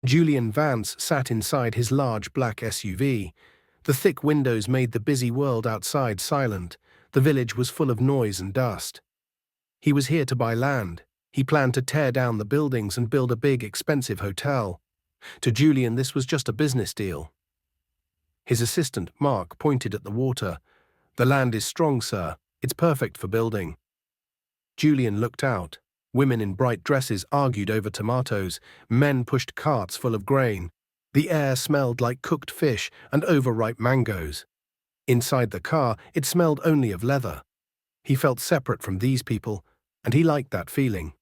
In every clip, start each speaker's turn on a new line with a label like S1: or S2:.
S1: Julian Vance sat inside his large black SUV. The thick windows made the busy world outside silent. The village was full of noise and dust. He was here to buy land. He planned to tear down the buildings and build a big, expensive hotel. To Julian, this was just a business deal. His assistant, Mark, pointed at the water. "The land is strong, sir. It's perfect for building." Julian looked out. Women in bright dresses argued over tomatoes. Men pushed carts full of grain. The air smelled like cooked fish and overripe mangoes. Inside the car, it smelled only of leather. He felt separate from these people, and he liked that feeling.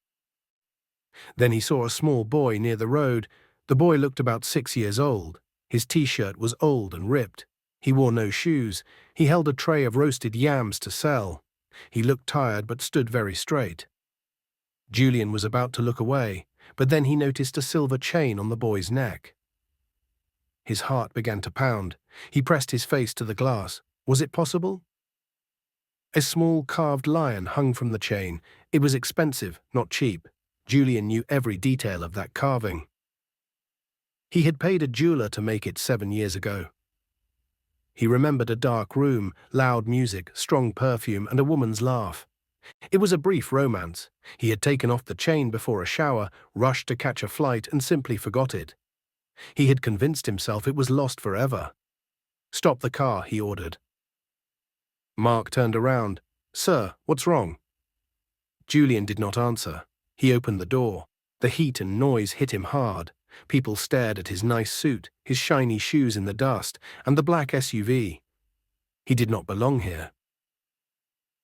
S1: Then he saw a small boy near the road. The boy looked about 6 years old. His t-shirt was old and ripped. He wore no shoes. He held a tray of roasted yams to sell. He looked tired but stood very straight. Julian was about to look away, but then he noticed a silver chain on the boy's neck. His heart began to pound. He pressed his face to the glass. Was it possible? A small carved lion hung from the chain. It was expensive, not cheap. Julian knew every detail of that carving. He had paid a jeweler to make it 7 years ago. He remembered a dark room, loud music, strong perfume, and a woman's laugh. It was a brief romance. He had taken off the chain before a shower, rushed to catch a flight, and simply forgot it. He had convinced himself it was lost forever. "Stop the car," he ordered. Mark turned around. "Sir, what's wrong?" Julian did not answer. He opened the door. The heat and noise hit him hard. People stared at his nice suit, his shiny shoes in the dust, and the black SUV. He did not belong here.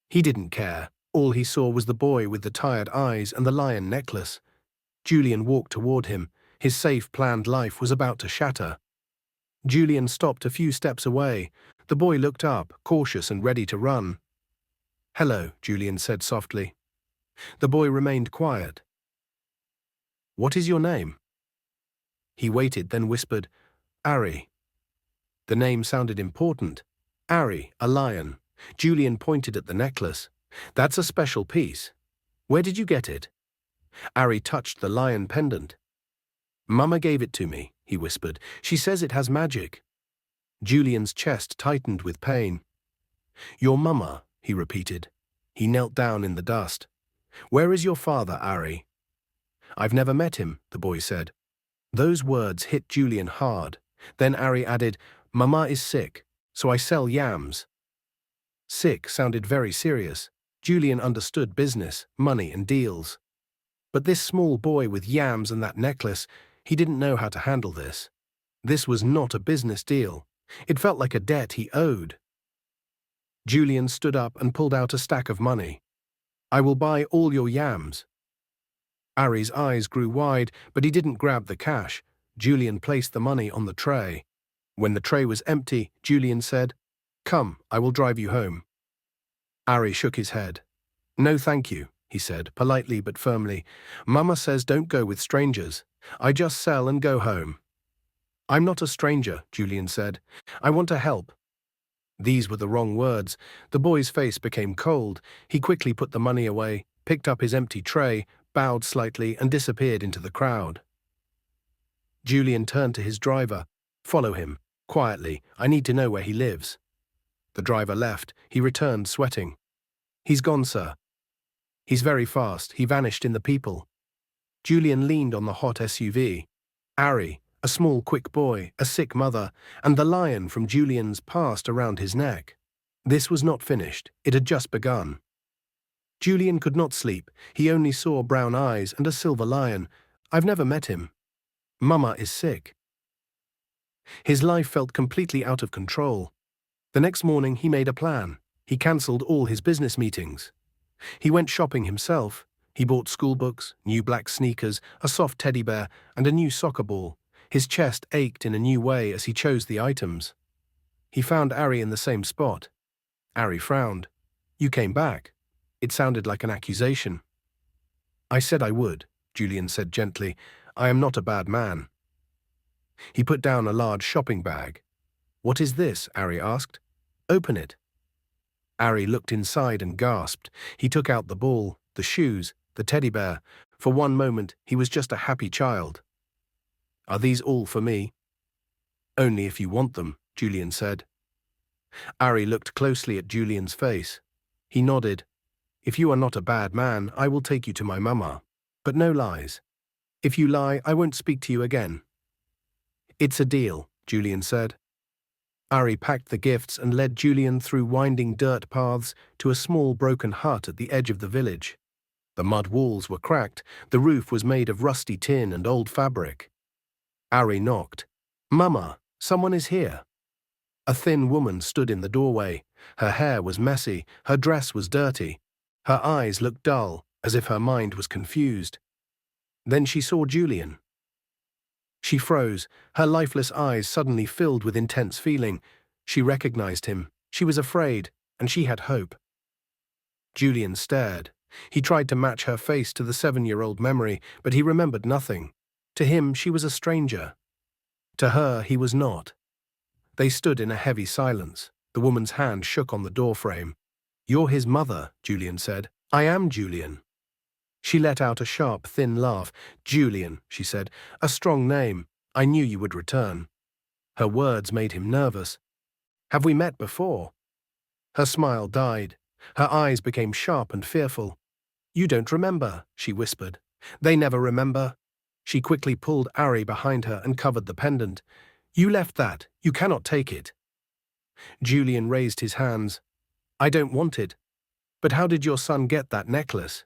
S1: He didn't care. All he saw was the boy with the tired eyes and the lion necklace. Julian walked toward him. His safe, planned life was about to shatter. Julian stopped a few steps away. The boy looked up, cautious and ready to run. "Hello," Julian said softly. The boy remained quiet. "What is your name?" He waited, then whispered, "Ari." The name sounded important. Ari, a lion. Julian pointed at the necklace. "That's a special piece. Where did you get it?" Ari touched the lion pendant. "Mama gave it to me," he whispered. "She says it has magic." Julian's chest tightened with pain. "Your mama," he repeated. He knelt down in the dust. "Where is your father, Ari?" "I've never met him," the boy said. Those words hit Julian hard. Then Ari added, "Mama is sick, so I sell yams." Sick sounded very serious. Julian understood business, money, and deals. But this small boy with yams and that necklace, he didn't know how to handle this. This was not a business deal. It felt like a debt he owed. Julian stood up and pulled out a stack of money. "I will buy all your yams." Ari's eyes grew wide, but he didn't grab the cash. Julian placed the money on the tray. When the tray was empty, Julian said, "Come, I will drive you home." Ari shook his head. "No, thank you," he said, politely but firmly. "Mama says don't go with strangers. I just sell and go home." "I'm not a stranger," Julian said. "I want to help." These were the wrong words. The boy's face became cold. He quickly put the money away, picked up his empty tray, bowed slightly, and disappeared into the crowd. Julian turned to his driver. "Follow him. Quietly. I need to know where he lives." The driver left. He returned, sweating. "He's gone, sir." "He's very fast. He vanished in the people." Julian leaned on the hot SUV. Ari, a small, quick boy, a sick mother, and the lion from Julian's past around his neck. This was not finished. It had just begun. Julian could not sleep. He only saw brown eyes and a silver lion. "I've never met him. Mama is sick." His life felt completely out of control. The next morning he made a plan. He cancelled all his business meetings. He went shopping himself. He bought schoolbooks, new black sneakers, a soft teddy bear, and a new soccer ball. His chest ached in a new way as he chose the items. He found Ari in the same spot. Ari frowned. "You came back." It sounded like an accusation. "I said I would," Julian said gently. "I am not a bad man." He put down a large shopping bag. "What is this?" Ari asked. "Open it." Ari looked inside and gasped. He took out the ball, the shoes, the teddy bear. For one moment, he was just a happy child. Are these all for me? Only if you want them, Julian said. Ari looked closely at Julian's face. He nodded. If you are not a bad man, I will take you to my mama. But no lies. If you lie, I won't speak to you again. It's a deal, Julian said. Ari packed the gifts and led Julian through winding dirt paths to a small broken hut at the edge of the village. The mud walls were cracked, the roof was made of rusty tin and old fabric. Ari knocked. Mama, someone is here. A thin woman stood in the doorway. Her hair was messy, her dress was dirty. Her eyes looked dull, as if her mind was confused. Then she saw Julian. She froze, her lifeless eyes suddenly filled with intense feeling. She recognized him. She was afraid, and she had hope. Julian stared. He tried to match her face to the 7-year-old memory, but he remembered nothing. To him, she was a stranger. To her, he was not. They stood in a heavy silence. The woman's hand shook on the doorframe. You're his mother, Julian said. I am Julian. She let out a sharp, thin laugh. Julian, she said, a strong name. I knew you would return. Her words made him nervous. Have we met before? Her smile died. Her eyes became sharp and fearful. You don't remember, she whispered. They never remember. She quickly pulled Ari behind her and covered the pendant. You left that. You cannot take it. Julian raised his hands. I don't want it. But how did your son get that necklace?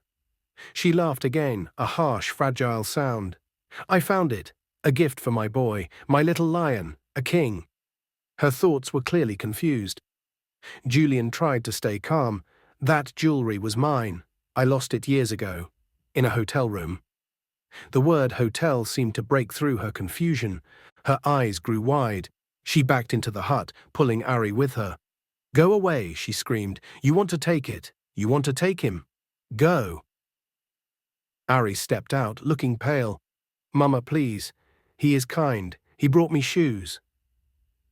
S1: She laughed again, a harsh, fragile sound. I found it. A gift for my boy, my little lion, a king. Her thoughts were clearly confused. Julian tried to stay calm. That jewelry was mine. I lost it years ago, in a hotel room. The word hotel seemed to break through her confusion. Her eyes grew wide. She backed into the hut, pulling Ari with her. Go away, she screamed. You want to take it. You want to take him. Go. Ari stepped out, looking pale. Mama, please. He is kind. He brought me shoes.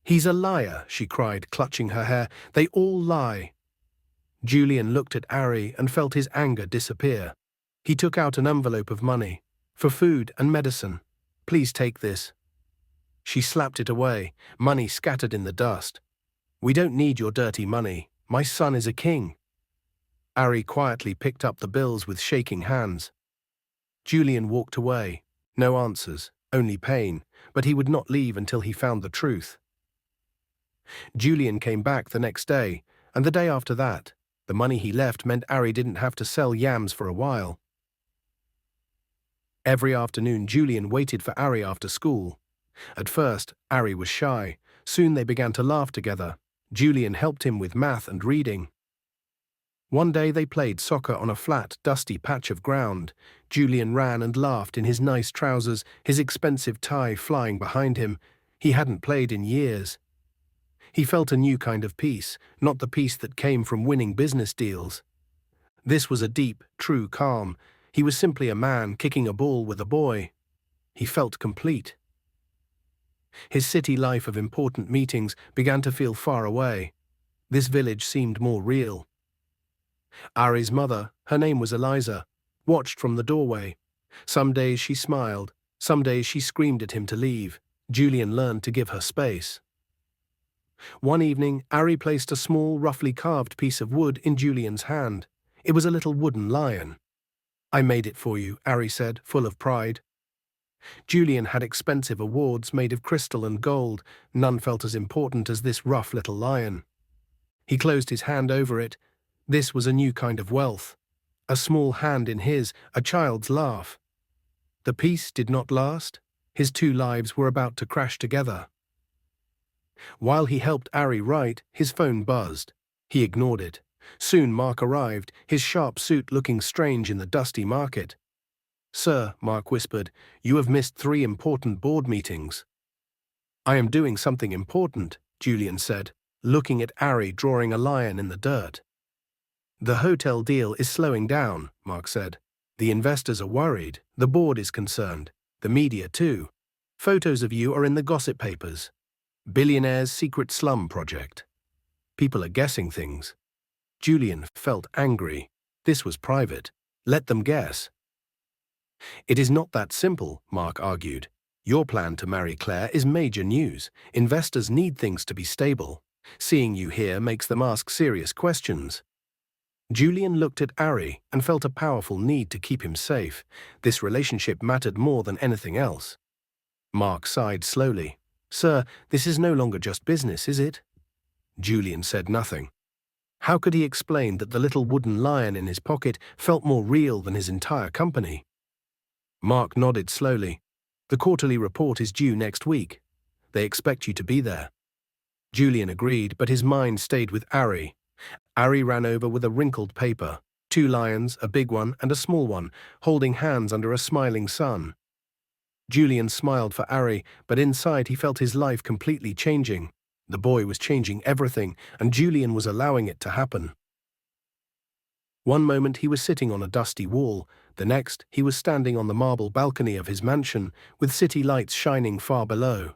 S1: He's a liar, she cried, clutching her hair. They all lie. Julian looked at Ari and felt his anger disappear. He took out an envelope of money. For food and medicine. Please take this. She slapped it away, money scattered in the dust. We don't need your dirty money. My son is a king. Ari quietly picked up the bills with shaking hands. Julian walked away. No answers, only pain, but he would not leave until he found the truth. Julian came back the next day, and the day after that. The money he left meant Ari didn't have to sell yams for a while. Every afternoon, Julian waited for Ari after school. At first, Ari was shy. Soon they began to laugh together. Julian helped him with math and reading. One day they played soccer on a flat, dusty patch of ground. Julian ran and laughed in his nice trousers, his expensive tie flying behind him. He hadn't played in years. He felt a new kind of peace, not the peace that came from winning business deals. This was a deep, true calm. He was simply a man kicking a ball with a boy. He felt complete. His city life of important meetings began to feel far away. This village seemed more real. Ari's mother, her name was Eliza, watched from the doorway. Some days she smiled, some days she screamed at him to leave. Julian learned to give her space. One evening, Ari placed a small, roughly carved piece of wood in Julian's hand. It was a little wooden lion. I made it for you, Ari said, full of pride. Julian had expensive awards made of crystal and gold. None felt as important as this rough little lion. He closed his hand over it. This was a new kind of wealth. A small hand in his, a child's laugh. The peace did not last. His two lives were about to crash together. While he helped Ari write, his phone buzzed. He ignored it. Soon Mark arrived, his sharp suit looking strange in the dusty market. Sir, Mark whispered, you have missed 3 important board meetings. I am doing something important, Julian said, looking at Ari drawing a lion in the dirt. The hotel deal is slowing down, Mark said. The investors are worried, the board is concerned, the media too. Photos of you are in the gossip papers. Billionaire's secret slum project. People are guessing things. Julian felt angry. This was private. Let them guess. It is not that simple, Mark argued. Your plan to marry Claire is major news. Investors need things to be stable. Seeing you here makes them ask serious questions. Julian looked at Ari and felt a powerful need to keep him safe. This relationship mattered more than anything else. Mark sighed slowly. Sir, this is no longer just business, is it? Julian said nothing. How could he explain that the little wooden lion in his pocket felt more real than his entire company? Mark nodded slowly. The quarterly report is due next week. They expect you to be there. Julian agreed, but his mind stayed with Ari. Ari ran over with a wrinkled paper. 2 lions, a big one and a small one, holding hands under a smiling sun. Julian smiled for Ari, but inside he felt his life completely changing. The boy was changing everything, and Julian was allowing it to happen. One moment he was sitting on a dusty wall, the next he was standing on the marble balcony of his mansion, with city lights shining far below.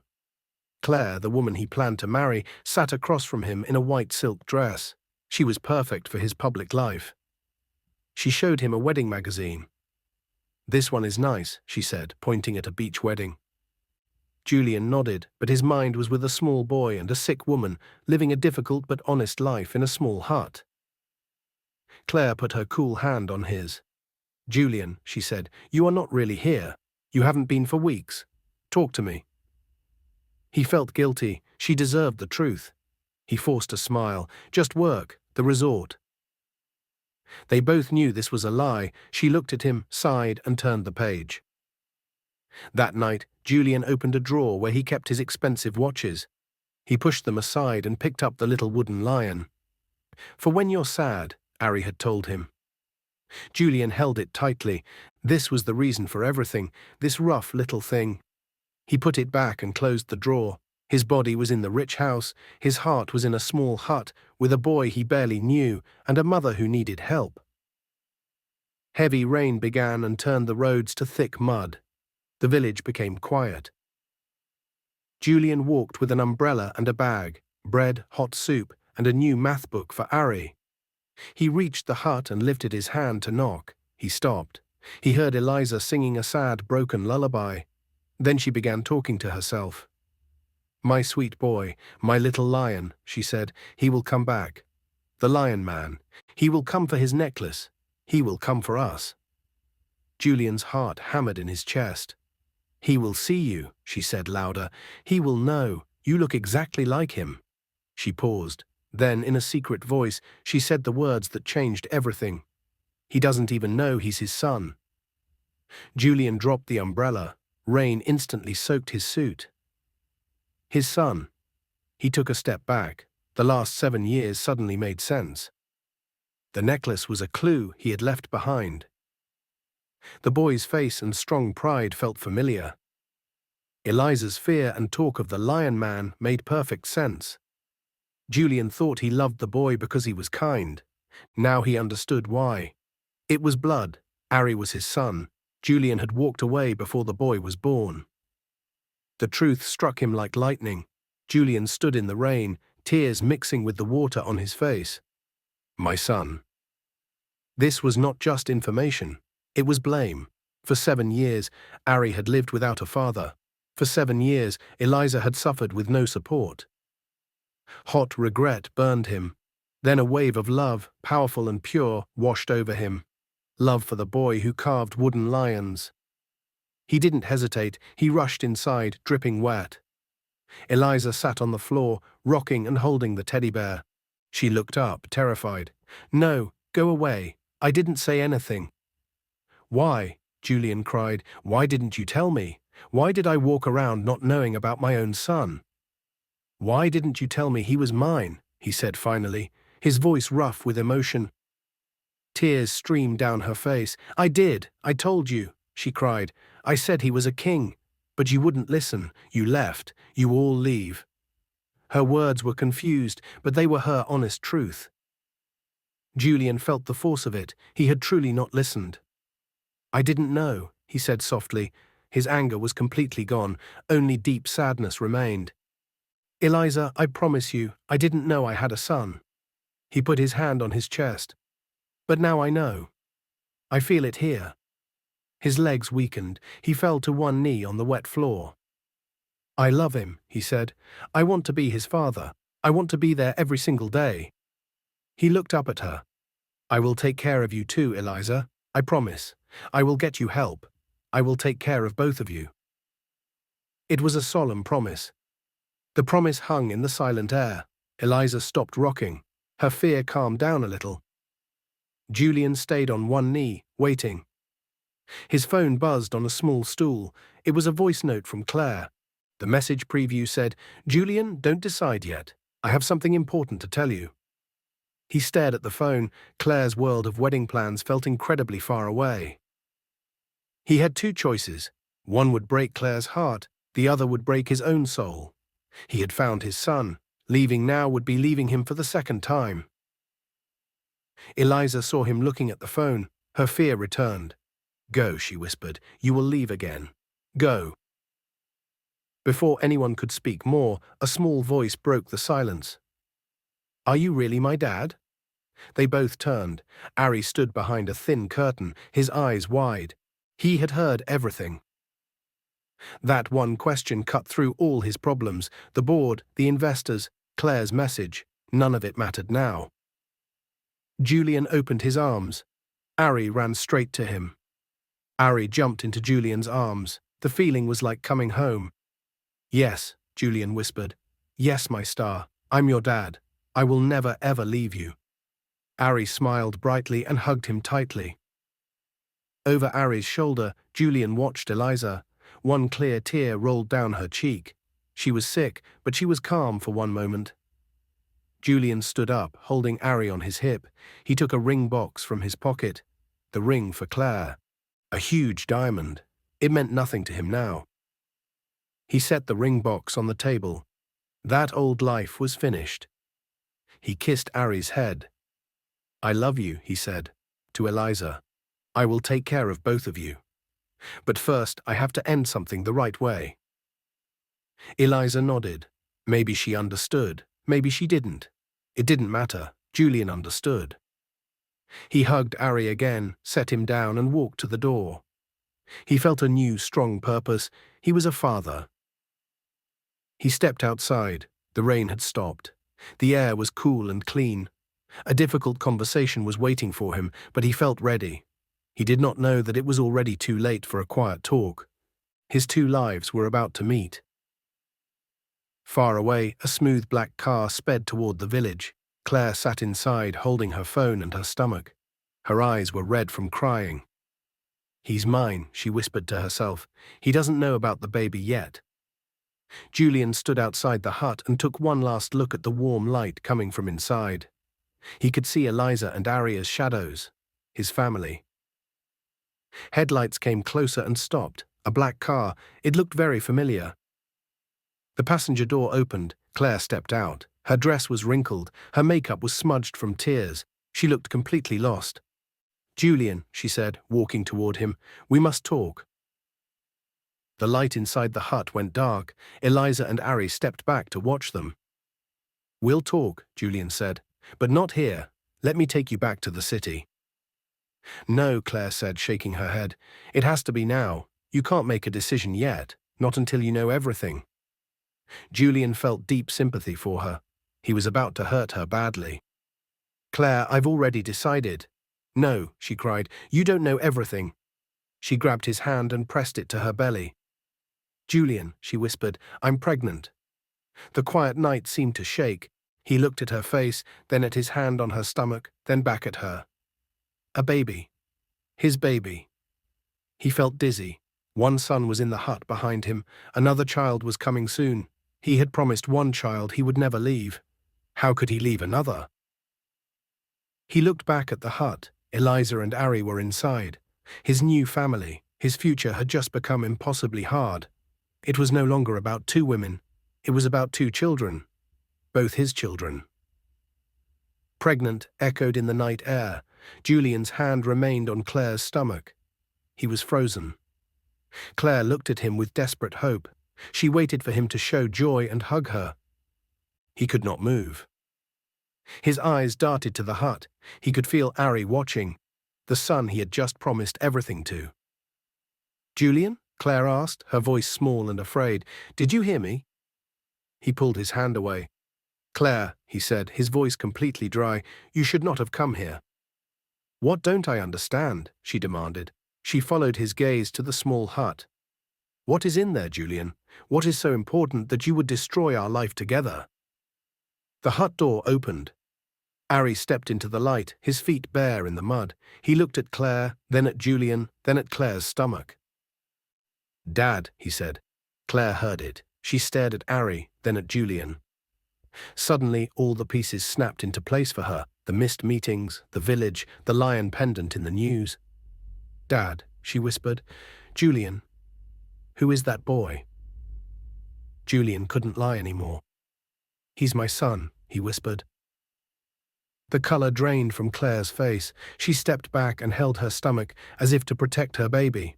S1: Claire, the woman he planned to marry, sat across from him in a white silk dress. She was perfect for his public life. She showed him a wedding magazine. This one is nice, she said, pointing at a beach wedding. Julian nodded, but his mind was with a small boy and a sick woman, living a difficult but honest life in a small hut. Claire put her cool hand on his. Julian, she said, you are not really here. You haven't been for weeks. Talk to me. He felt guilty. She deserved the truth. He forced a smile. Just work, the resort. They both knew this was a lie. She looked at him, sighed, and turned the page. That night, Julian opened a drawer where he kept his expensive watches. He pushed them aside and picked up the little wooden lion. For when you're sad, Ari had told him. Julian held it tightly. This was the reason for everything, this rough little thing. He put it back and closed the drawer. His body was in the rich house, his heart was in a small hut, with a boy he barely knew, and a mother who needed help. Heavy rain began and turned the roads to thick mud. The village became quiet. Julian walked with an umbrella and a bag, bread, hot soup, and a new math book for Ari. He reached the hut and lifted his hand to knock. He stopped. He heard Eliza singing a sad, broken lullaby. Then she began talking to herself. My sweet boy, my little lion, she said, he will come back. The lion man. He will come for his necklace. He will come for us. Julian's heart hammered in his chest. He will see you, she said louder. He will know. You look exactly like him. She paused. Then, in a secret voice, she said the words that changed everything. He doesn't even know he's his son. Julian dropped the umbrella. Rain instantly soaked his suit. His son. He took a step back. The last 7 years suddenly made sense. The necklace was a clue he had left behind. The boy's face and strong pride felt familiar. Eliza's fear and talk of the lion man made perfect sense. Julian thought he loved the boy because he was kind. Now he understood why. It was blood. Ari was his son. Julian had walked away before the boy was born. The truth struck him like lightning. Julian stood in the rain, tears mixing with the water on his face. My son. This was not just information. It was blame. For 7 years, Ari had lived without a father. For 7 years, Eliza had suffered with no support. Hot regret burned him. Then a wave of love, powerful and pure, washed over him. Love for the boy who carved wooden lions. He didn't hesitate. He rushed inside, dripping wet. Eliza sat on the floor, rocking and holding the teddy bear. She looked up, terrified. No, go away. I didn't say anything. Why? Julian cried. Why didn't you tell me? Why did I walk around not knowing about my own son? Why didn't you tell me he was mine? He said finally, his voice rough with emotion. Tears streamed down her face. I did. I told you, she cried. I said he was a king. But you wouldn't listen. You left. You all leave. Her words were confused, but they were her honest truth. Julian felt the force of it. He had truly not listened. I didn't know, he said softly. His anger was completely gone. Only deep sadness remained. Eliza, I promise you, I didn't know I had a son. He put his hand on his chest. But now I know. I feel it here. His legs weakened. He fell to one knee on the wet floor. I love him, he said. I want to be his father. I want to be there every single day. He looked up at her. I will take care of you too, Eliza. I promise. I will get you help. I will take care of both of you. It was a solemn promise. The promise hung in the silent air. Eliza stopped rocking. Her fear calmed down a little. Julian stayed on one knee, waiting. His phone buzzed on a small stool. It was a voice note from Claire. The message preview said, "Julian, don't decide yet. I have something important to tell you." He stared at the phone. Claire's world of wedding plans felt incredibly far away. He had two choices. One would break Claire's heart, the other would break his own soul. He had found his son. Leaving now would be leaving him for the second time. Eliza saw him looking at the phone. Her fear returned. "Go," she whispered. "You will leave again. Go." Before anyone could speak more, a small voice broke the silence. "Are you really my dad?" They both turned. Ari stood behind a thin curtain, his eyes wide. He had heard everything. That one question cut through all his problems, the board, the investors, Claire's message. None of it mattered now. Julian opened his arms. Ari ran straight to him. Ari jumped into Julian's arms. The feeling was like coming home. "Yes," Julian whispered. "Yes, my star. I'm your dad. I will never ever leave you." Ari smiled brightly and hugged him tightly. Over Ari's shoulder, Julian watched Eliza. One clear tear rolled down her cheek. She was sick, but she was calm for one moment. Julian stood up, holding Ari on his hip. He took a ring box from his pocket. The ring for Claire. A huge diamond. It meant nothing to him now. He set the ring box on the table. That old life was finished. He kissed Ari's head. "I love you," he said, to Eliza. "I will take care of both of you. But first, I have to end something the right way." Eliza nodded. Maybe she understood. Maybe she didn't. It didn't matter. Julian understood. He hugged Ari again, set him down, and walked to the door. He felt a new, strong purpose. He was a father. He stepped outside. The rain had stopped. The air was cool and clean. A difficult conversation was waiting for him, but he felt ready. He did not know that it was already too late for a quiet talk. His two lives were about to meet. Far away, a smooth black car sped toward the village. Claire sat inside, holding her phone and her stomach. Her eyes were red from crying. "He's mine," she whispered to herself. "He doesn't know about the baby yet." Julian stood outside the hut and took one last look at the warm light coming from inside. He could see Eliza and Ari as shadows, his family. Headlights came closer and stopped. A black car. It looked very familiar. The passenger door opened. Claire stepped out. Her dress was wrinkled. Her makeup was smudged from tears. She looked completely lost. "Julian," she said, walking toward him, "we must talk." The light inside the hut went dark. Eliza and Ari stepped back to watch them. "We'll talk," Julian said, "but not here. Let me take you back to the city." "No," Claire said, shaking her head. "It has to be now. You can't make a decision yet, not until you know everything." Julian felt deep sympathy for her. He was about to hurt her badly. "Claire, I've already decided." "No," she cried, "you don't know everything." She grabbed his hand and pressed it to her belly. "Julian," she whispered, "I'm pregnant." The quiet night seemed to shake. He looked at her face, then at his hand on her stomach, then back at her. A baby. His baby. He felt dizzy. One son was in the hut behind him. Another child was coming soon. He had promised one child he would never leave. How could he leave another? He looked back at the hut. Eliza and Ari were inside. His new family, his future had just become impossibly hard. It was no longer about two women. It was about two children. Both his children. "Pregnant" echoed in the night air. Julian's hand remained on Claire's stomach. He was frozen. Claire looked at him with desperate hope. She waited for him to show joy and hug her. He could not move. His eyes darted to the hut. He could feel Ari watching, the son he had just promised everything to. "Julian?" Claire asked, her voice small and afraid. "Did you hear me?" He pulled his hand away. "Claire," he said, his voice completely dry, "you should not have come here." "What don't I understand?" she demanded. She followed his gaze to the small hut. "What is in there, Julian? What is so important that you would destroy our life together?" The hut door opened. Ari stepped into the light, his feet bare in the mud. He looked at Claire, then at Julian, then at Claire's stomach. "Dad," he said. Claire heard it. She stared at Ari, then at Julian. Suddenly, all the pieces snapped into place for her. The missed meetings, the village, the lion pendant in the news. "Dad," she whispered. "Julian, who is that boy?" Julian couldn't lie anymore. "He's my son," he whispered. The color drained from Claire's face. She stepped back and held her stomach as if to protect her baby.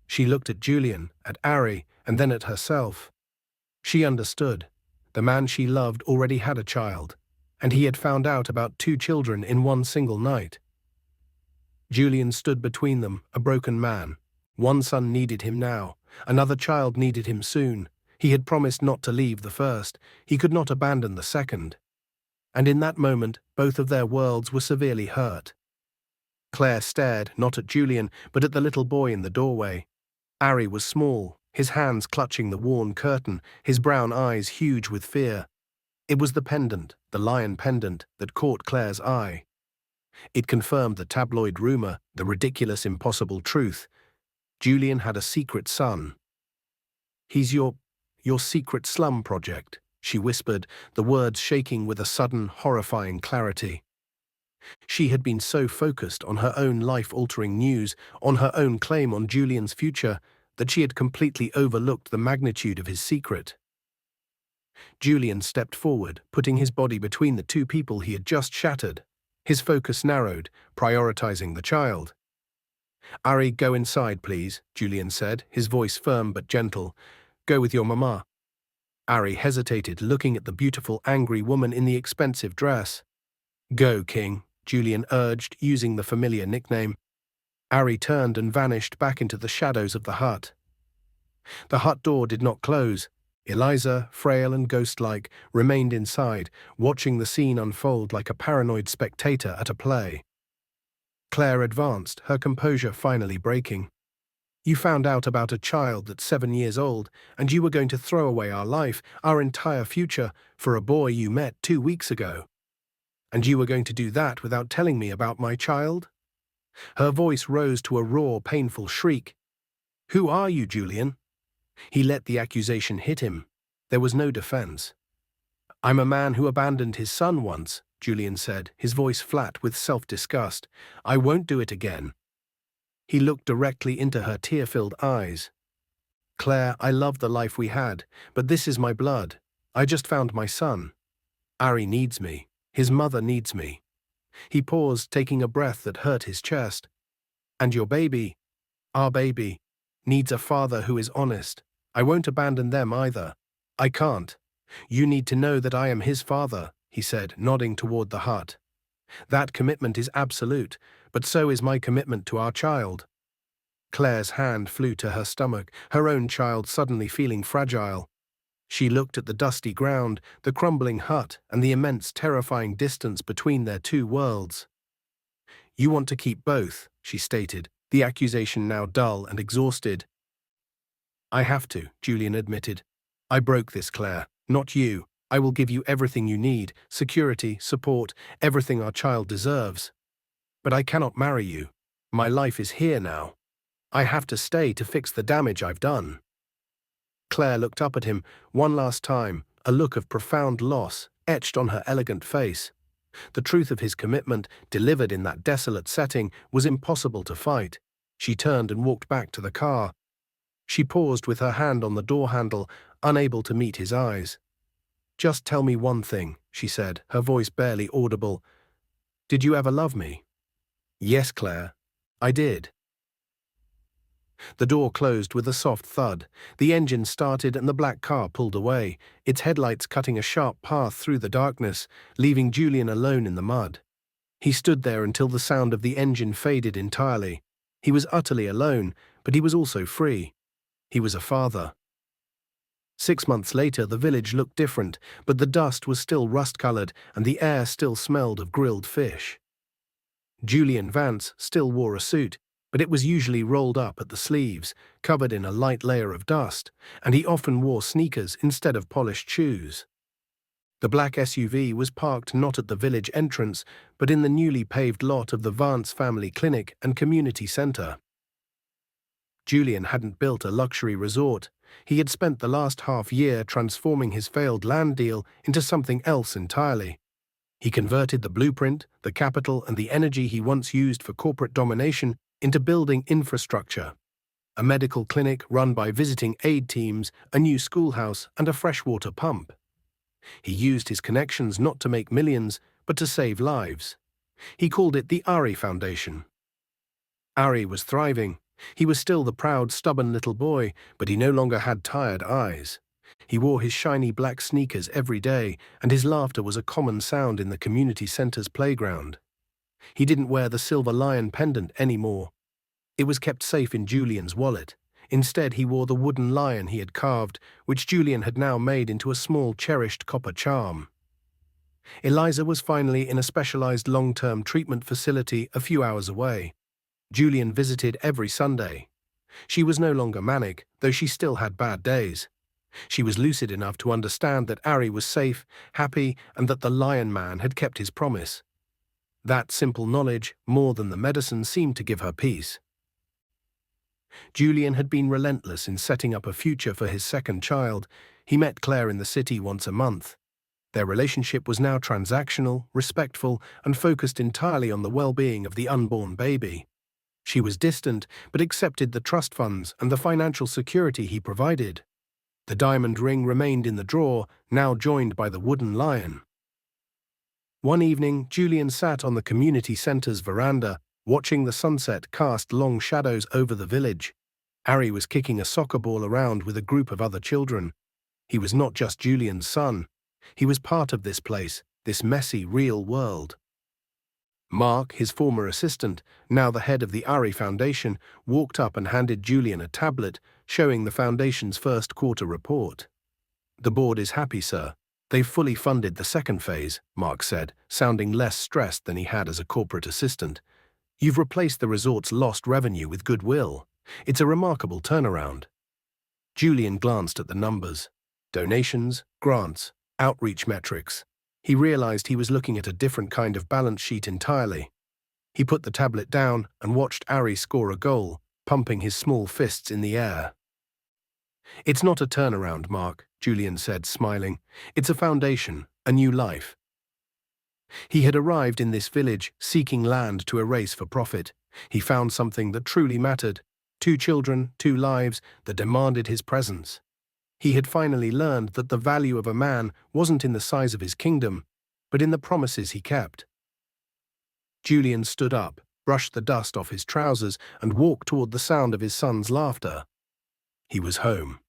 S1: She looked at Julian, at Ari, and then at herself. She understood. The man she loved already had a child, and he had found out about 2 children in one single night. Julian stood between them, a broken man. One son needed him now. Another child needed him soon. He had promised not to leave the first. He could not abandon the second. And in that moment, both of their worlds were severely hurt. Claire stared, not at Julian, but at the little boy in the doorway. Ari was small, his hands clutching the worn curtain, his brown eyes huge with fear. It was the pendant, the lion pendant, that caught Claire's eye. It confirmed the tabloid rumor, the ridiculous, impossible truth. Julian had a secret son. "He's your secret slum project," she whispered, the words shaking with a sudden, horrifying clarity. She had been so focused on her own life-altering news, on her own claim on Julian's future, that she had completely overlooked the magnitude of his secret. Julian stepped forward, putting his body between the 2 people he had just shattered. His focus narrowed, prioritizing the child. "Ari, go inside, please," Julian said, his voice firm but gentle. "Go with your mama." Ari hesitated, looking at the beautiful, angry woman in the expensive dress. "Go, King," Julian urged, using the familiar nickname. Ari turned and vanished back into the shadows of the hut. The hut door did not close. Eliza, frail and ghost-like, remained inside, watching the scene unfold like a paranoid spectator at a play. Claire advanced, her composure finally breaking. "You found out about a child that's 7 years old, and you were going to throw away our life, our entire future, for a boy you met 2 weeks ago. And you were going to do that without telling me about my child?" Her voice rose to a raw, painful shriek. "Who are you, Julian?" He let the accusation hit him. There was no defense. "I'm a man who abandoned his son once," Julian said, his voice flat with self-disgust. "I won't do it again." He looked directly into her tear-filled eyes. "Claire, I love the life we had, but this is my blood. I just found my son. Ari needs me. His mother needs me." He paused, taking a breath that hurt his chest. "And your baby, our baby, needs a father who is honest. I won't abandon them either. I can't. You need to know that I am his father," he said, nodding toward the hut. "That commitment is absolute, but so is my commitment to our child." Claire's hand flew to her stomach, her own child suddenly feeling fragile. She looked at the dusty ground, the crumbling hut, and the immense, terrifying distance between their 2 worlds. "You want to keep both," she stated, the accusation now dull and exhausted. "I have to," Julian admitted. "I broke this, Claire, not you. I will give you everything you need, security, support, everything our child deserves. But I cannot marry you. My life is here now. I have to stay to fix the damage I've done." Claire looked up at him one last time, a look of profound loss etched on her elegant face. The truth of his commitment, delivered in that desolate setting, was impossible to fight. She turned and walked back to the car. She paused with her hand on the door handle, unable to meet his eyes. "Just tell me one thing," she said, her voice barely audible. "Did you ever love me?" "Yes, Claire, I did." The door closed with a soft thud. The engine started and the black car pulled away, its headlights cutting a sharp path through the darkness, leaving Julian alone in the mud. He stood there until the sound of the engine faded entirely. He was utterly alone, but he was also free. He was a father. 6 months later, the village looked different, but the dust was still rust-colored and the air still smelled of grilled fish. Julian Vance still wore a suit, but it was usually rolled up at the sleeves, covered in a light layer of dust, and he often wore sneakers instead of polished shoes. The black SUV was parked not at the village entrance, but in the newly paved lot of the Vance family clinic and community center. Julian hadn't built a luxury resort. He had spent the last half-year transforming his failed land deal into something else entirely. He converted the blueprint, the capital, and the energy he once used for corporate domination into building infrastructure. A medical clinic run by visiting aid teams, a new schoolhouse, and a freshwater pump. He used his connections not to make millions, but to save lives. He called it the Ari Foundation. Ari was thriving. He was still the proud, stubborn little boy, but he no longer had tired eyes. He wore his shiny black sneakers every day, and his laughter was a common sound in the community center's playground. He didn't wear the silver lion pendant anymore. It was kept safe in Julian's wallet. Instead, he wore the wooden lion he had carved, which Julian had now made into a small, cherished copper charm. Eliza was finally in a specialized long-term treatment facility a few hours away. Julian visited every Sunday. She was no longer manic, though she still had bad days. She was lucid enough to understand that Ari was safe, happy, and that the Lion Man had kept his promise. That simple knowledge, more than the medicine, seemed to give her peace. Julian had been relentless in setting up a future for his second child. He met Claire in the city once a month. Their relationship was now transactional, respectful, and focused entirely on the well-being of the unborn baby. She was distant, but accepted the trust funds and the financial security he provided. The diamond ring remained in the drawer, now joined by the wooden lion. One evening, Julian sat on the community center's veranda, watching the sunset cast long shadows over the village. Ari was kicking a soccer ball around with a group of other children. He was not just Julian's son. He was part of this place, this messy, real world. Mark, his former assistant, now the head of the Ari Foundation, walked up and handed Julian a tablet showing the foundation's first quarter report. "The board is happy, sir. They've fully funded the second phase," Mark said, sounding less stressed than he had as a corporate assistant. "You've replaced the resort's lost revenue with goodwill. It's a remarkable turnaround." Julian glanced at the numbers. Donations, grants, outreach metrics. He realized he was looking at a different kind of balance sheet entirely. He put the tablet down and watched Ari score a goal, pumping his small fists in the air. "It's not a turnaround, Mark," Julian said, smiling. "It's a foundation, a new life." He had arrived in this village seeking land to erase for profit. He found something that truly mattered. 2 children, 2 lives that demanded his presence. He had finally learned that the value of a man wasn't in the size of his kingdom, but in the promises he kept. Julian stood up, brushed the dust off his trousers, and walked toward the sound of his son's laughter. He was home.